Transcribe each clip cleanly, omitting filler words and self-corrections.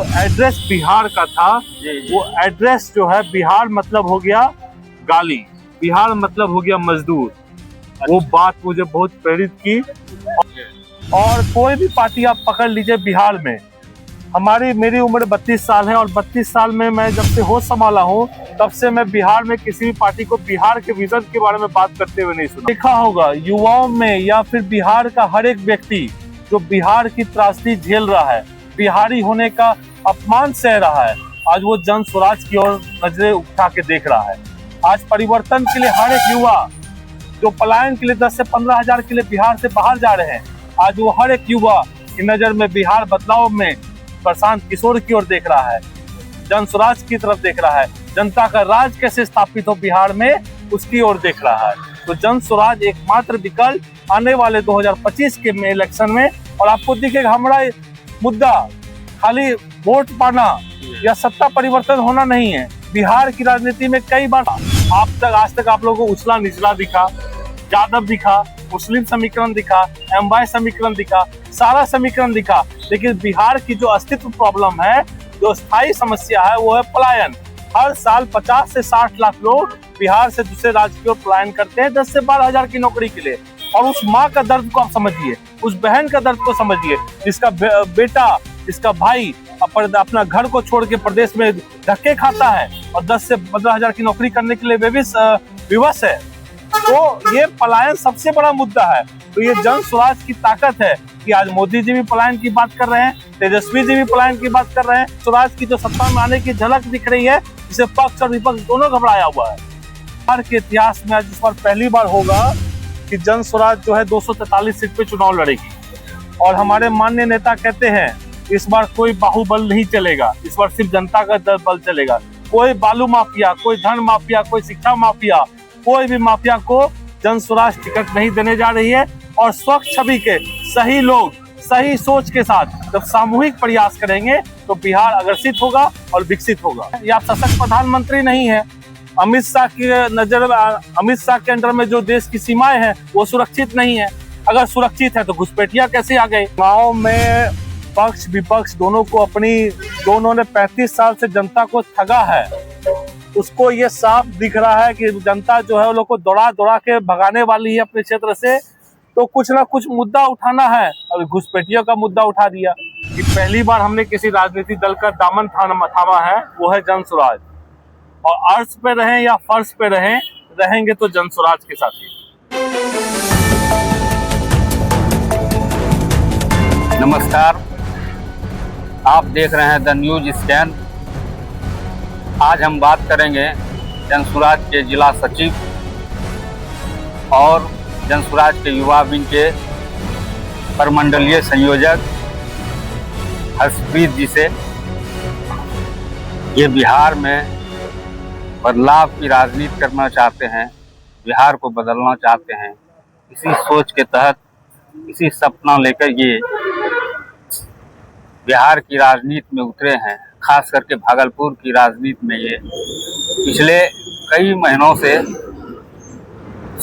जो एड्रेस बिहार का था वो एड्रेस जो है बिहार मतलब हो गया गाली, बिहार मतलब हो गया मजदूर। वो बात मुझे बहुत प्रेरित की। और कोई भी पार्टी आप पकड़ लीजिए बिहार में, मेरी उम्र 32 साल है और 32 साल में मैं जब से होश संभाला हूँ तब से मैं बिहार में किसी भी पार्टी को बिहार के विजन के बारे में बात करते हुए नहीं सुना। देखा होगा युवाओं में या फिर बिहार का हर एक व्यक्ति जो बिहार की त्रासदी झेल रहा है, बिहारी होने का अपमान सह रहा है, आज वो जन स्वराज की ओर नजरें उठा के देख रहा है। आज परिवर्तन के लिए हर एक युवा जो पलायन के लिए 10 से 15 हजार के लिए बिहार से बाहर जा रहे हैं, आज वो हर एक युवा की नजर में बिहार बदलाव में प्रशांत किशोर की ओर देख रहा है, जन स्वराज की तरफ देख रहा है, जनता का राज कैसे स्थापित हो बिहार में उसकी ओर देख रहा है। तो जन स्वराज एकमात्र विकल्प आने वाले 2025 के इलेक्शन में। और आपको दिखेगा हमारा मुद्दा खाली वोट पाना या सत्ता परिवर्तन होना नहीं है। बिहार की राजनीति में कई बार आज तक आप लोगों को उछला निचला दिखा, यादव दिखा, मुस्लिम समीकरण दिखा, एमवाई समीकरण दिखा, सारा समीकरण दिखा, लेकिन बिहार की जो अस्तित्व प्रॉब्लम है, जो स्थायी समस्या है, वो है पलायन। हर साल 50 से 60 लाख लोग बिहार से दूसरे राज्य की ओर पलायन करते हैं 10 से 12 हजार की नौकरी के लिए। और उस माँ का दर्द को आप समझिए, उस बहन का दर्द को समझिए, जिसका बेटा, जिसका भाई अपना घर को छोड़ के प्रदेश में धक्के खाता है और 10 से 15 हजार की नौकरी करने के लिए विवश है। तो ये पलायन सबसे बड़ा मुद्दा है। तो ये जन स्वराज की ताकत है कि आज मोदी जी भी पलायन की बात कर रहे हैं, तेजस्वी जी भी पलायन की बात कर रहे हैं। स्वराज की जो सत्ता में आने की झलक दिख रही है, जिसे पक्ष और विपक्ष दोनों घबराया हुआ है। बिहार के इतिहास में आज इस बार पहली बार होगा कि जन स्वराज जो है 243 सीट पे चुनाव लड़ेगी। और हमारे माननीय नेता कहते हैं इस बार कोई बाहुबल नहीं चलेगा, इस बार सिर्फ जनता का बल चलेगा। कोई बालू माफिया, कोई धन माफिया, कोई शिक्षा माफिया, कोई भी माफिया को जन स्वराज टिकट नहीं देने जा रही है। और स्वच्छ छवि के सही लोग सही सोच के साथ जब सामूहिक प्रयास करेंगे तो बिहार अग्रसित होगा और विकसित होगा। ये आप सशक्त प्रधानमंत्री नहीं है। अमित शाह के अंडर में जो देश की सीमाएं हैं वो सुरक्षित नहीं है। अगर सुरक्षित है तो घुसपैठिया कैसे आ गए? गाँव में पक्ष विपक्ष दोनों ने 35 साल से जनता को ठगा है। उसको ये साफ दिख रहा है कि जनता जो है वो लोग को दौड़ा के भगाने वाली है अपने क्षेत्र से। तो कुछ ना कुछ मुद्दा उठाना है। अभी घुसपैठियों का मुद्दा उठा दिया कि पहली बार हमने किसी राजनीतिक दल का दामन थामा है, वो है जन स्वराज। और अर्श पे रहें या फर्श पे रहेंगे तो जन स्वराज के साथ ही। नमस्कार, आप देख रहे हैं द न्यूज स्कैन। आज हम बात करेंगे जन स्वराज के जिला सचिव और जन स्वराज के युवा विंग के प्रमंडलीय संयोजक हर्षप्रीत जी से। ये बिहार में बदलाव की राजनीति करना चाहते हैं, बिहार को बदलना चाहते हैं। इसी सोच के तहत, इसी सपना लेकर ये बिहार की राजनीति में उतरे हैं। खास करके भागलपुर की राजनीति में ये पिछले कई महीनों से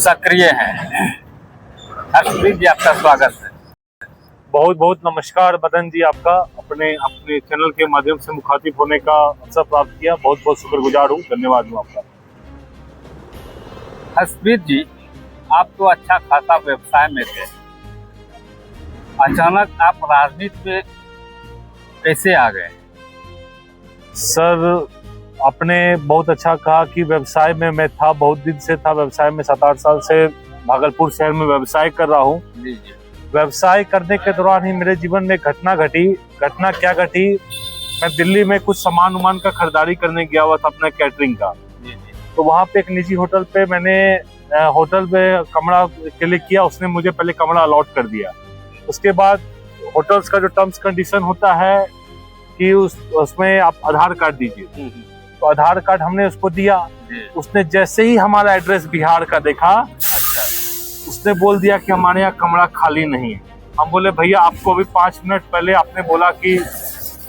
सक्रिय हैं। हर्षप्रीत जी, आपका स्वागत है। बहुत बहुत नमस्कार मदन जी, आपका अपने चैनल के माध्यम से मुखातिब होने का अवसर प्राप्त किया। बहुत बहुत शुक्रगुजार हूँ, धन्यवाद हूँ आपका। हर्षप्रीत जी, आप तो अच्छा खासा व्यवसाय में थे, अचानक आप राजनीति में कैसे आ गए? सर, आपने बहुत अच्छा कहा कि व्यवसाय में मैं था, बहुत दिन से था व्यवसाय में। 7-8 साल से भागलपुर शहर में व्यवसाय कर रहा हूँ। व्यवसाय करने के दौरान ही मेरे जीवन में घटना घटी। घटना क्या घटी? मैं दिल्ली में कुछ सामान का खरीदारी करने गया हुआ था अपना कैटरिंग का। तो वहाँ पे एक निजी होटल पे मैंने होटल में कमरा के लिए किया। उसने मुझे पहले कमरा अलॉट कर दिया। उसके बाद होटल्स का जो टर्म्स कंडीशन होता है कि उसमें आप आधार कार्ड दीजिए, तो आधार कार्ड हमने उसको दिया। उसने जैसे ही हमारा एड्रेस बिहार का देखा, उसने बोल दिया कि हमारे यहाँ कमरा खाली नहीं है। हम बोले भैया, आपको अभी 5 मिनट पहले आपने बोला कि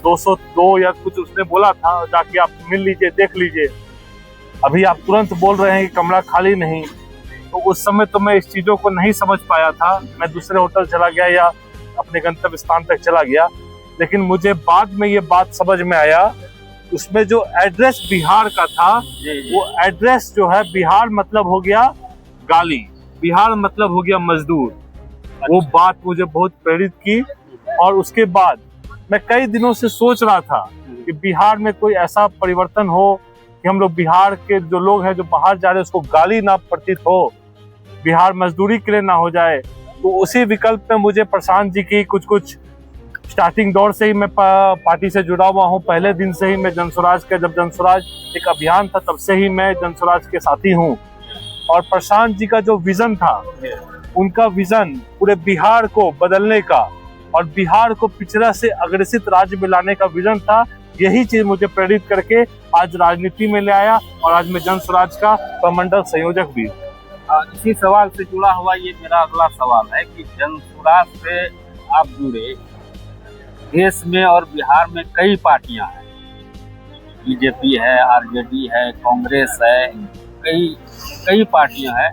202 या कुछ उसने बोला था, जाके आप मिल लीजिए, देख लीजिए। अभी आप तुरंत बोल रहे हैं कि कमरा खाली नहीं। तो उस समय तो मैं इस चीज़ों को नहीं समझ पाया था। मैं दूसरे होटल चला गया या अपने गंतव्य स्थान तक चला गया। लेकिन मुझे बाद में ये बात समझ में आया, उसमें जो एड्रेस बिहार का था, वो एड्रेस जो है बिहार मतलब हो गया गाली, बिहार मतलब हो गया मजदूर। वो बात मुझे बहुत प्रेरित की और उसके बाद मैं कई दिनों से सोच रहा था कि बिहार में कोई ऐसा परिवर्तन हो कि हम लोग बिहार के जो लोग हैं जो बाहर जा रहे हैं उसको गाली ना प्रतीत हो, बिहार मजदूरी के लिए ना हो जाए। तो उसी विकल्प में मुझे प्रशांत जी की कुछ स्टार्टिंग दौर से ही मैं पार्टी से जुड़ा हुआ हूँ। पहले दिन से ही मैं जनस्वराज का, जब जनस्वराज एक अभियान था तब से ही मैं जनस्वराज के साथी हूँ। और प्रशांत जी का जो विजन था, उनका विजन पूरे बिहार को बदलने का और बिहार को पिछड़ा से अग्रसित राज्य में लाने का विजन था। यही चीज मुझे प्रेरित करके आज राजनीति में ले आया और आज मैं जनस्वराज का प्रमंडल संयोजक भी हूँ। इसी सवाल से जुड़ा हुआ ये मेरा अगला सवाल है कि जनस्वराज से आप जुड़े, देश में और बिहार में कई पार्टियां हैं, बीजेपी है, आरजेडी है, कांग्रेस है, कई पार्टियां हैं।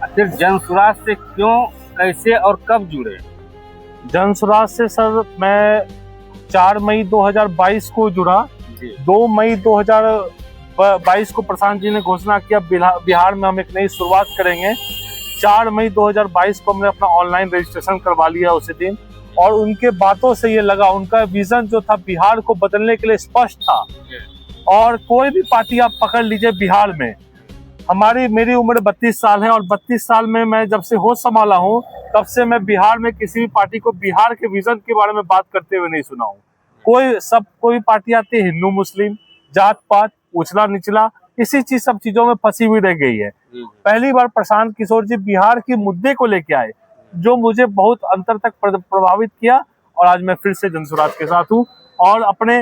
आखिर जनस्वराज से क्यों, कैसे और कब जुड़े? जनस्वराज से सर मैं 4 मई 2022 को जुड़ा। 2 मई 2022 को प्रशांत जी ने घोषणा किया बिहार में हम एक नई शुरुआत करेंगे। 4 मई 2022 को हमने अपना ऑनलाइन रजिस्ट्रेशन करवा लिया उसी दिन। और उनके बातों से ये लगा, उनका विजन जो था बिहार को बदलने के लिए स्पष्ट था। और कोई भी पार्टी आप पकड़ लीजिए बिहार में, मेरी उम्र 32 साल है और 32 साल में मैं जब से होश संभाला हूँ तब से मैं बिहार में किसी भी पार्टी को बिहार के विजन के बारे में बात करते हुए नहीं सुना हूँ। कोई पार्टी आती है, हिंदू मुस्लिम, जात पात, उछला निचला, इसी सब चीजों में फंसी हुई रह गई है। पहली बार प्रशांत किशोर जी बिहार के मुद्दे को लेके आए, जो मुझे बहुत अंतर तक प्रभावित किया। और आज मैं फिर से जनस्वराज के साथ हूँ और अपने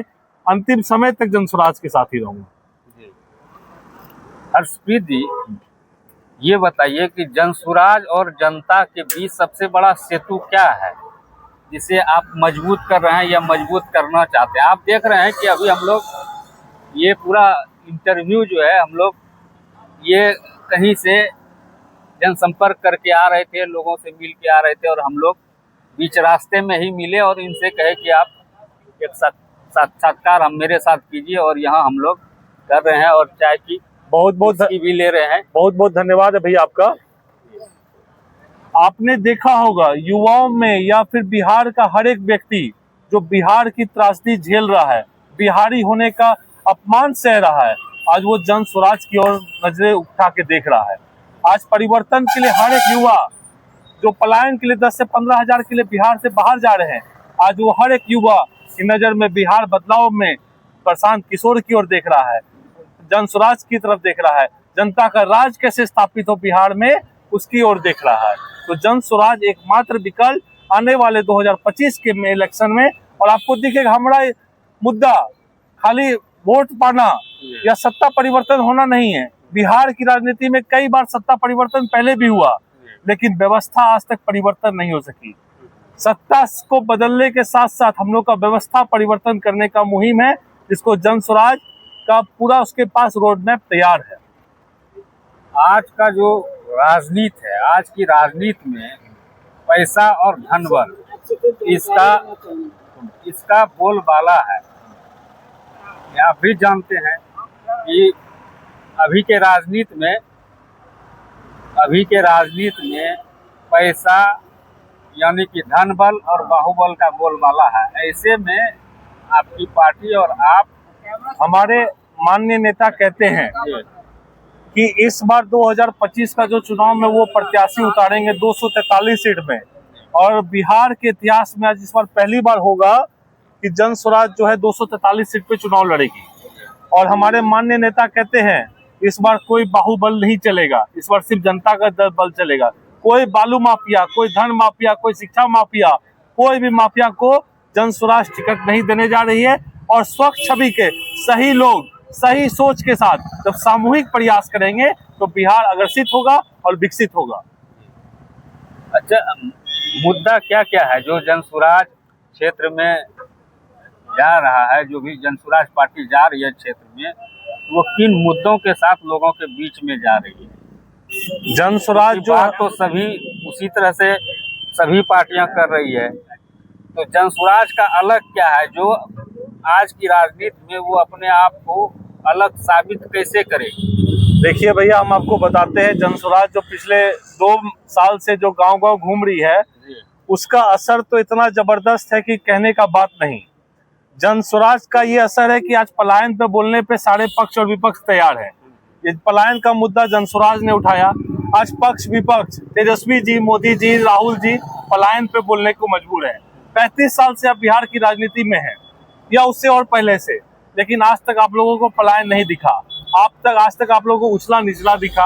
अंतिम समय तक जनस्वराज के साथ ही रहूंगा। हर्षप्रीत जी, ये बताइए कि जनस्वराज और जनता के बीच सबसे बड़ा सेतु क्या है जिसे आप मजबूत कर रहे हैं या मजबूत करना चाहते हैं? आप देख रहे हैं कि अभी हम लोग ये पूरा इंटरव्यू जो है, हम लोग ये कहीं से जनसंपर्क करके आ रहे थे, लोगों से मिल के आ रहे थे और हम लोग बीच रास्ते में ही मिले और इनसे कहे कि आप एक साक्षात्कार हम मेरे साथ कीजिए, और यहाँ हम लोग कर रहे हैं और चाय की बहुत भी ले रहे हैं। बहुत धन्यवाद है भैया आपका। आपने देखा होगा युवाओं में या फिर बिहार का हर एक व्यक्ति जो बिहार की त्रासदी झेल रहा है, बिहारी होने का अपमान सह रहा है, आज वो जनस्वराज की ओर नजरें उठा के देख रहा है। आज परिवर्तन के लिए हर एक युवा जो पलायन के लिए 10 से 15 हजार के लिए बिहार से बाहर जा रहे हैं, आज वो हर एक युवा की नजर में बिहार बदलाव में प्रशांत किशोर की ओर देख रहा है, जनस्वराज की तरफ देख रहा है। जनता का राज कैसे स्थापित हो बिहार में, उसकी ओर देख रहा है। तो जनस्वराज एकमात्र विकल्प आने वाले 2025 के इलेक्शन में। और आपको दिखेगा हमारा मुद्दा खाली वोट पाना या सत्ता परिवर्तन होना नहीं है। बिहार की राजनीति में कई बार सत्ता परिवर्तन पहले भी हुआ, लेकिन व्यवस्था आज तक परिवर्तन नहीं हो सकी। सत्ता को बदलने के साथ साथ हम लोग का व्यवस्था परिवर्तन करने का मुहिम है, जिसको जनस्वराज का पूरा उसके पास रोड मैप तैयार है। आज का जो राजनीति है, आज की राजनीति में पैसा और धनबल इसका बोलबाला है। आप भी जानते हैं कि अभी के राजनीति में पैसा यानी कि धनबल और बाहुबल का बोलबाला है। ऐसे में आपकी पार्टी और आप, हमारे माननीय नेता कहते हैं कि इस बार 2025 का जो चुनाव में वो प्रत्याशी उतारेंगे 243 सीट में। और बिहार के इतिहास में आज इस बार पहली बार होगा कि जनस्वराज जो है 243 सीट पे चुनाव लड़ेगी। और हमारे माननीय नेता कहते हैं इस बार कोई बाहुबल नहीं चलेगा, इस बार सिर्फ जनता का बल चलेगा। कोई बालू माफिया, कोई धन माफिया, कोई शिक्षा माफिया, कोई भी माफिया को जनस्वराज टिकट नहीं देने जा रही है। और स्वच्छ छवि के सही लोग सही सोच के साथ जब सामूहिक प्रयास करेंगे तो बिहार अग्रसित होगा और विकसित होगा। अच्छा, मुद्दा क्या क्या है जो जनस्वराज क्षेत्र में जा रहा है, जो भी जनस्वराज पार्टी जा रही है क्षेत्र में, वो किन मुद्दों के साथ लोगों के बीच में जा रही है? जनस्वराज जो तो सभी उसी तरह से सभी पार्टियां कर रही है, तो जन स्वराज का अलग क्या है जो आज की राजनीति में वो अपने आप को अलग साबित कैसे करे? देखिए भैया, हम आपको बताते हैं, जन स्वराज जो पिछले 2 साल से जो गांव-गांव घूम रही है, उसका असर तो इतना जबरदस्त है कि कहने का बात नहीं। जन स्वराज का ये असर है कि आज पलायन पे बोलने पे सारे पक्ष और विपक्ष तैयार है। ये पलायन का मुद्दा जन स्वराज ने उठाया, आज पक्ष विपक्ष, तेजस्वी जी, मोदी जी, राहुल जी पलायन पे बोलने को मजबूर है। 35 साल से आप बिहार की राजनीति में हैं या उससे और पहले से, लेकिन आज तक आप लोगों को पलायन नहीं दिखा। आज तक आप लोगों को उछला निचला दिखा,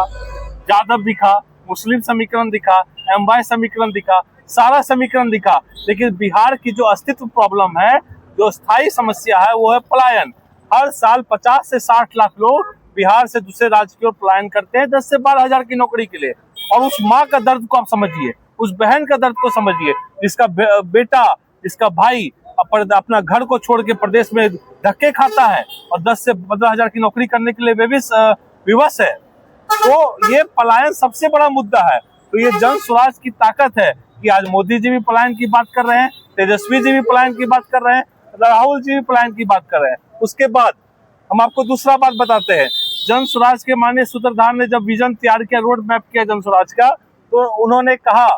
यादव दिखा, मुस्लिम समीकरण दिखा, एमवाय समीकरण दिखा, सारा समीकरण दिखा, लेकिन बिहार की जो अस्तित्व प्रॉब्लम है, जो स्थायी समस्या है, वो है पलायन। हर साल 50 से 60 लाख लोग बिहार से दूसरे राज्य की ओर पलायन करते हैं 10 से 12 हजार की नौकरी के लिए। और उस माँ का दर्द को आप समझिए, उस बहन का दर्द को समझिए, जिसका बेटा, जिसका भाई अपना घर को छोड़ के प्रदेश में धक्के खाता है और 10 से 15 हजार की नौकरी करने के लिए विवश है। तो ये पलायन सबसे बड़ा मुद्दा है। तो ये जन स्वराज की ताकत है कि आज मोदी जी भी पलायन की बात कर रहे हैं, तेजस्वी जी भी पलायन की बात कर रहे हैं, राहुल जी भी पलायन की बात कर रहे हैं। उसके बाद हम आपको दूसरा बात बताते हैं, जन स्वराज के माननीय सूत्रधार ने जब विजन तैयार किया, रोड मैप किया जन स्वराज का, तो उन्होंने कहा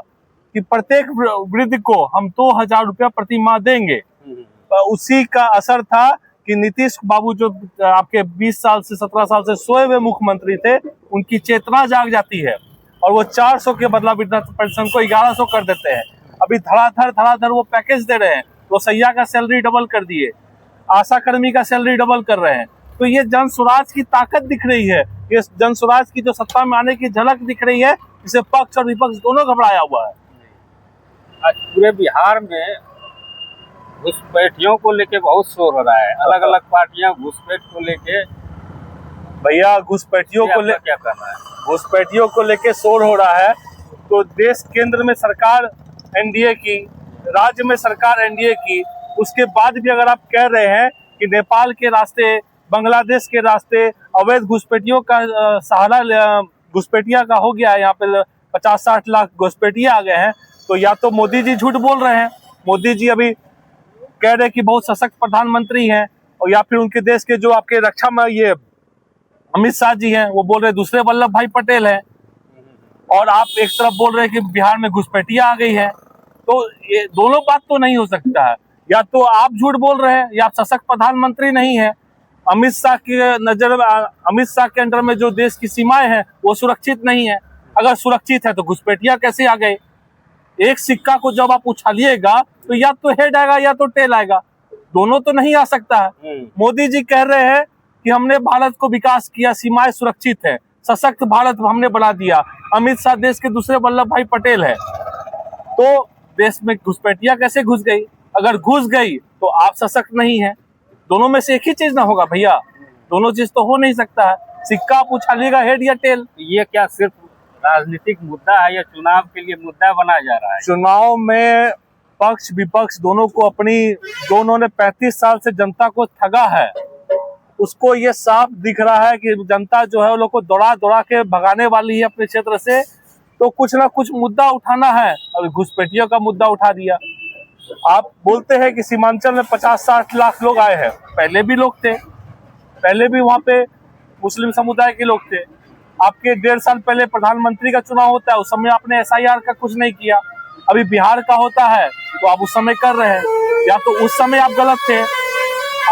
कि प्रत्येक वृद्ध को हम 2000 रुपया प्रति माह देंगे। उसी का असर था कि नीतीश बाबू जो आपके 20 साल से 17 साल से सोए हुए मुख्यमंत्री थे, उनकी चेतना जाग जाती है और वो 400 के बदला वृद्धा पेंशन को 1100 कर देते हैं। अभी धड़ाधड़ वो पैकेज दे रहे हैं, तो सैया का सैलरी डबल कर दिए, आशा कर्मी का सैलरी डबल कर रहे हैं। तो ये जन स्वराज की ताकत दिख रही है, ये जन स्वराज की जो सत्ता में आने की झलक दिख रही है, जिसे पक्ष और विपक्ष दोनों घबराया हुआ है। आज पूरे बिहार में घुसपैठियों को लेके बहुत शोर हो रहा है, अलग अलग पार्टियां घुसपैठ को लेके। भैया घुसपैठियों को क्या कर रहा है? घुसपैठियों को लेके शोर हो रहा है, तो देश केंद्र में सरकार एनडीए की, राज्य में सरकार एनडीए की, उसके बाद भी अगर आप कह रहे हैं कि नेपाल के रास्ते, बांग्लादेश के रास्ते अवैध घुसपैठियों का सहारा, घुसपैठिया का हो गया है, यहाँ पे 50-60 लाख घुसपैठिया आ गए हैं, तो या तो मोदी जी झूठ बोल रहे हैं, मोदी जी अभी कह रहे हैं कि बहुत सशक्त प्रधानमंत्री हैं, और या फिर उनके देश के जो आपके रक्षा में ये अमित शाह जी हैं, वो बोल रहे दूसरे वल्लभ भाई पटेल हैं, और आप एक तरफ बोल रहे हैं कि बिहार में घुसपैठिया आ गई है। तो ये दोनों बात तो नहीं हो सकता है, या तो आप झूठ बोल रहे हैं या आप सशक्त प्रधानमंत्री नहीं है। अमित शाह के अंडर में जो देश की सीमाएं हैं वो सुरक्षित नहीं है। अगर सुरक्षित है तो घुसपैठिया कैसे आ गए? एक सिक्का को जब आप उछालिएगा तो या तो हेड आएगा या तो टेल आएगा, दोनों तो नहीं आ सकता है। मोदी जी कह रहे हैं कि हमने भारत को विकास किया, सीमाएं सुरक्षित है, सशक्त भारत हमने बना दिया। अमित शाह देश के दूसरे वल्लभ भाई पटेल है, तो देश में घुसपैठिया कैसे घुस गई? अगर घुस गई तो आप सशक्त नहीं है। दोनों में से एक ही चीज ना होगा भैया, दोनों चीज तो हो नहीं सकता है। सिक्का आप उछालिएगा हेड या टेल। ये क्या सिर्फ राजनीतिक मुद्दा है या चुनाव के लिए मुद्दा बनाया जा रहा है? चुनाव में पक्ष विपक्ष दोनों ने 35 साल से जनता को ठगा है, उसको ये साफ दिख रहा है कि जनता जो है वो लोग को दौड़ा के भगाने वाली है अपने क्षेत्र से, तो कुछ ना कुछ मुद्दा उठाना है। अभी घुसपैठियों का मुद्दा उठा दिया। आप बोलते हैं कि सीमांचल में 50-60 लाख लोग आए हैं, पहले भी लोग थे, पहले भी वहाँ पे मुस्लिम समुदाय के लोग थे। आपके 1.5 साल पहले प्रधानमंत्री का चुनाव होता है, उस समय आपने SIR का कुछ नहीं किया। अभी बिहार का होता है तो आप उस समय कर रहे हैं, या तो उस समय आप गलत थे।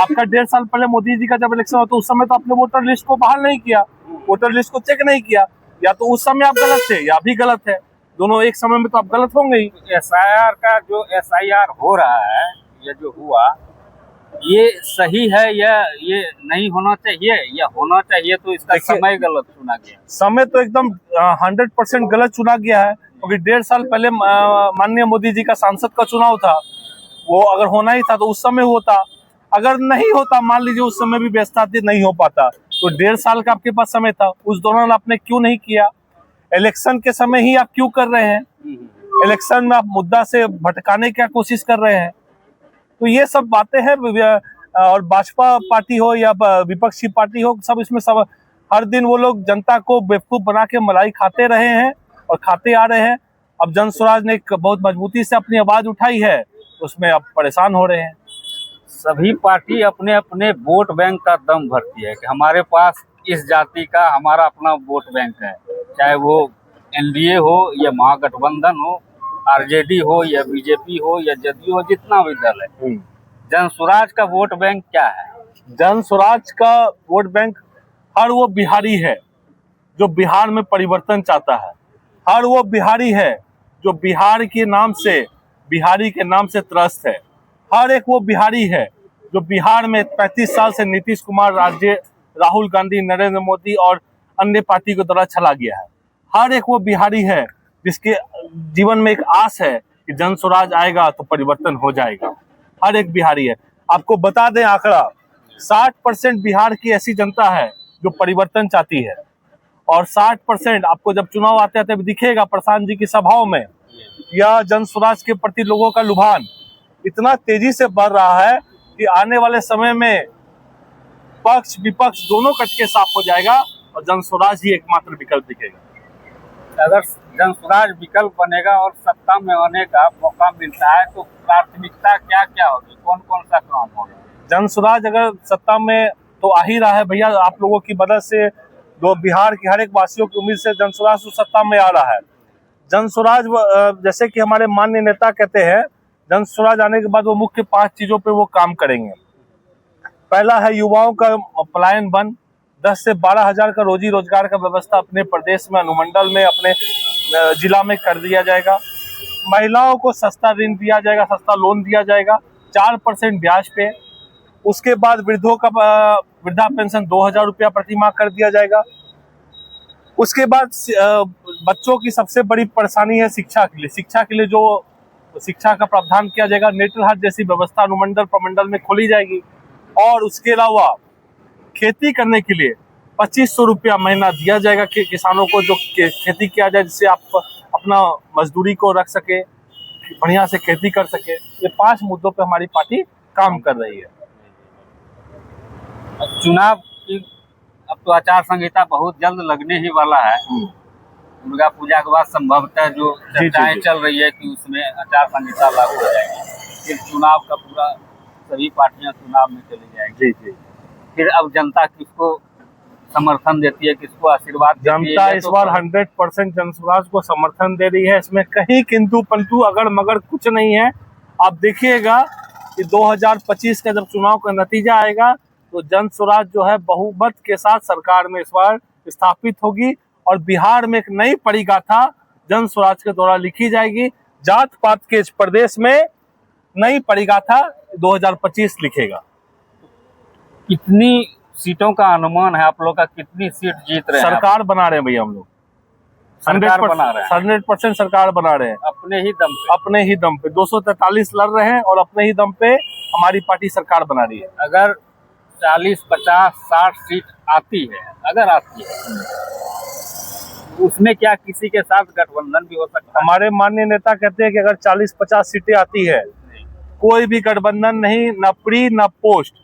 आपका 1.5 साल पहले मोदी जी का जब इलेक्शन हुआ तो उस समय तो आपने वोटर लिस्ट को बाहर नहीं किया, वोटर लिस्ट को चेक नहीं किया, या तो उस समय आप गलत थे या अभी गलत है, दोनों एक समय में तो आप गलत होंगे ही। SIR का जो SIR हो रहा है, ये जो हुआ, ये सही है या ये नहीं होना चाहिए, या होना चाहिए तो इसका समय गलत चुना गया? समय तो एकदम 100% गलत चुना गया है, क्योंकि 1.5 साल पहले माननीय मोदी जी का सांसद का चुनाव था, वो अगर होना ही था तो उस समय होता। अगर नहीं होता, मान लीजिए उस समय भी व्यवस्था नहीं हो पाता, तो 1.5 साल का आपके पास समय था, उस दौरान आपने क्यों नहीं किया? इलेक्शन के समय ही आप क्यों कर रहे हैं? इलेक्शन में आप मुद्दा से भटकाने की कोशिश कर रहे हैं। तो ये सब बातें हैं, और भाजपा पार्टी हो या विपक्षी पार्टी हो, सब इसमें सब हर दिन वो लोग जनता को बेवकूफ बना के मलाई खाते रहे हैं और खाते आ रहे हैं। अब जन स्वराज ने बहुत मजबूती से अपनी आवाज उठाई है, तो उसमें अब परेशान हो रहे हैं। सभी पार्टी अपने अपने वोट बैंक का दम भरती है कि हमारे पास इस जाति का हमारा अपना वोट बैंक है, चाहे वो एनडीए हो या महागठबंधन हो, आरजेडी हो या बीजेपी हो या जदयू हो, जितना भी दल है। जन स्वराज का वोट बैंक क्या है? जन स्वराज का वोट बैंक हर वो बिहारी है जो बिहार में परिवर्तन चाहता है, हर वो बिहारी है जो बिहार के नाम से, बिहारी के नाम से त्रस्त है, हर एक वो बिहारी है जो बिहार में 35 साल से नीतीश कुमार, राहुल गांधी, नरेंद्र मोदी और अन्य पार्टी के द्वारा चला गया है। हर एक वो बिहारी है जिसके जीवन में एक आस है कि जन स्वराज आएगा तो परिवर्तन हो जाएगा। हर एक बिहारी है। आपको बता दें आंकड़ा, 60% बिहार की ऐसी जनता है जो परिवर्तन चाहती है, और 60% आपको जब चुनाव आते आते दिखेगा प्रशांत जी की सभाओं में, यह जन स्वराज के प्रति लोगों का लुभान इतना तेजी से बढ़ रहा है कि आने वाले समय में पक्ष विपक्ष दोनों कट के साफ हो जाएगा और जन स्वराज ही एकमात्र विकल्प दिखेगा। अगर जन स्वराज विकल्प बनेगा और सत्ता में आने का मौका मिलता है तो प्राथमिकता क्या क्या होगी, कौन कौन सा काम होगा? जन स्वराज अगर सत्ता में तो आ ही रहा है भैया, आप लोगों की मदद से, जो बिहार के हर एक वासियों की उम्मीद से जन स्वराज तो सत्ता में आ रहा है। जन स्वराज जैसे कि हमारे माननीय नेता कहते हैं, जन स्वराज आने के बाद वो मुख्य 5 चीजों पे वो काम करेंगे। पहला है युवाओं का पलायन बंद, 10 से 12 हजार का रोजी रोजगार का व्यवस्था अपने प्रदेश में, अनुमंडल में, अपने जिला में कर दिया जाएगा। महिलाओं को सस्ता ऋण दिया जाएगा, सस्ता लोन दिया जाएगा 4% ब्याज पे। उसके बाद वृद्धों का वृद्धा पेंशन 2000 रुपया प्रति माह कर दिया जाएगा। उसके बाद बच्चों की सबसे बड़ी परेशानी है शिक्षा के लिए, शिक्षा के लिए जो शिक्षा का प्रावधान किया जाएगा, नेटल हाट जैसी व्यवस्था अनुमंडल प्रमंडल में खोली जाएगी। और उसके अलावा खेती करने के लिए 2500 रुपया महीना दिया जाएगा किसानों को, जो खेती किया जाए, जिससे आप अपना मजदूरी को रख सके, बढ़िया से खेती कर सके। ये 5 मुद्दों पे हमारी पार्टी काम कर रही है। चुनाव की अब तो आचार संहिता बहुत जल्द लगने ही वाला है। दुर्गा पूजा के बाद संभवतः जो चर्चाएं चल रही है कि उसमें आचार संहिता लागू हो जाएगी, फिर चुनाव का पूरा सभी पार्टियां चुनाव में चली जाएंगी। जी। फिर अब जनता किसको समर्थन देती है, किसको आशीर्वाद देती है? जनता इस बार 100% जन स्वराज को समर्थन दे रही है। इसमें कहीं किंतु परंतु अगर मगर कुछ नहीं है। आप देखिएगा कि 2025 का जब चुनाव का नतीजा आएगा तो जन स्वराज जो है बहुमत के साथ सरकार में इस बार स्थापित होगी, और बिहार में एक नई परिगाथा जन स्वराज के द्वारा लिखी जाएगी। जात पात के इस प्रदेश में नई परिगाथा 2025 लिखेगा। कितनी सीटों का अनुमान है आप लोग का, कितनी सीट जीत रहे हैं? सरकार बना रहे हैं भैया हम लोग, 100% सरकार बना रहे हैं अपने ही दम पे। अपने ही दम पे 243 लड़ रहे हैं और अपने ही दम पे हमारी पार्टी सरकार बना रही है। अगर 40, 50, 60 सीट आती है, अगर आती है, उसमें क्या किसी के साथ गठबंधन भी हो सकता है? हमारे माननीय नेता कहते हैं कि अगर 40-50 सीटें आती है, कोई भी गठबंधन नहीं, न प्री न पोस्ट,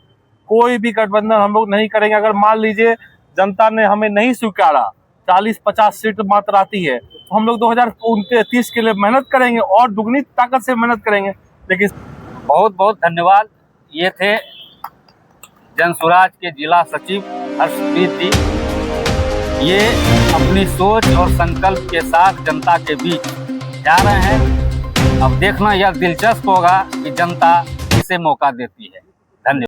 कोई भी गठबंधन हम लोग नहीं करेंगे। अगर मान लीजिए जनता ने हमें नहीं स्वीकारा, 40-50 सीट मात्र आती है, तो हम लोग 2029 के लिए मेहनत करेंगे और दुगनी ताकत से मेहनत करेंगे। लेकिन बहुत बहुत धन्यवाद। ये थे जन स्वराज के जिला सचिव हर्षप्रीत जी। ये अपनी सोच और संकल्प के साथ जनता के बीच जा रहे हैं। अब देखना यह दिलचस्प होगा कि जनता किसे मौका देती है।